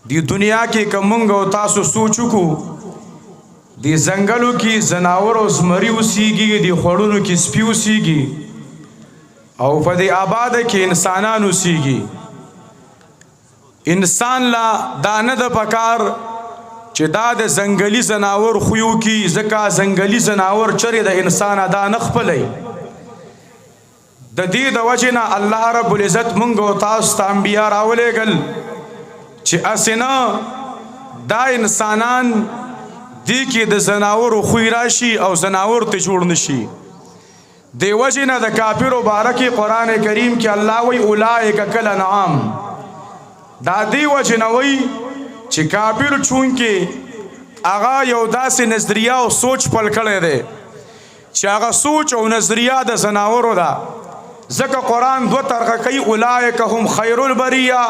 دی دنیا کې کومنګ او تاسو سوچو کو دی زنګلو کې زناور او زمری اوسېږي دی خړونو کې سپي اوسېږي او په دې آباد کې انسانان اوسېږي انسان لا دا نه د پکار چې دا د زنګلي زناور خویو کې ځکه زنګلي زناور چرې د انسان ادا نه خپلوي د دې د وجې نه الله رب العزت مونږ او تاسو ته انبیا راولېږل چې اسنه دا انسانان دی کې د زناورو خوی راشي او زناور ته جوړ نشي دی وجې نه د کافرو باره کې قرآن کریم کې الله وی اولئک کالانعام دا دی وجې نه وی چې کافر چونکې هغه یو داسې نظریه او سوچ پل کړی دی چې هغه سوچ او نظریه د زناورو ده ځکه قرآن دو طرقه کوي اولئک هم خیر البریه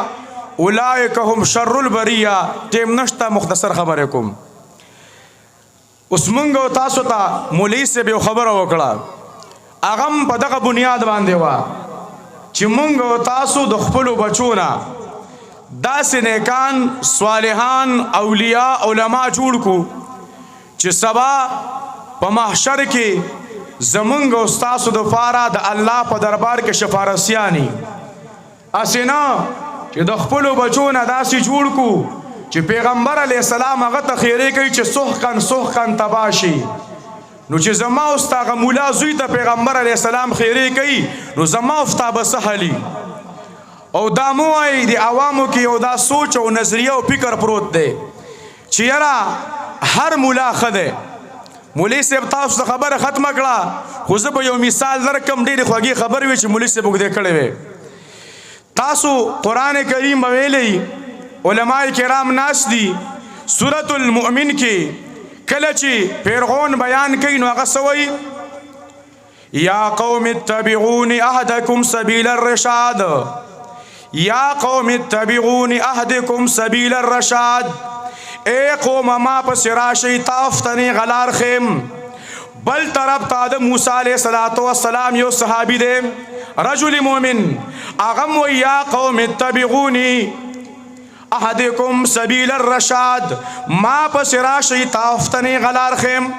اولئک هم شر البریه ټیم نشته مختصر خبرې کوم اوس مونږ او تاسو ته مولوي صاحب یو خبره وکړه هغه هم په دغه بنیاد باندې وه چې مونږ او تاسو د خپلو بچو نه داسې نیکان صالحان اولیاء علما جوړ کو چې سبا په محشر کې زمونږ او ستاسو دپاره د الله په دربار کې شفارسیاني اسې نه چې د خپلو بچو نه داسې جوړ کو چې پیغمبر علیه السلام هغه ته خیرې کوي چې سحقن تباه شي نو چې زما او ستا هغه مولا زوی ته پیغمبر علیه السلام خیرې کوي نو زما او ستا به څه حلي او دا مو وایي د عوامو کې یو دا سوچ او نظریه او فکر پروت دی چې یاره هر مولا ښه دی مولوي صاحب تاسو ته خبره ختمه کړه خو زه به یو مثال درکړم ډېرې خوږې خبرې وې چې مولوي صاحب اوږدې کړې وې تاسو قرآن کریم به ویلی علماء کرام ناست دي سورة المؤمن کې کله چې پیرغون بیان کوي نو هغه څه وایي یا قوم اتبعون اهدکم سبیل الرشاد یا قوم اتبعون اهدکم سبیل الرشاد اے قوم ما پس راشی تافتنی غلار خیم بل طرف تا د موسی علیہ السلام یو صحابی دے رجل مومن اغم و یا قوم اتبعونی احدکم سبیل الرشاد ما پس راشی تافتنی غلار خیم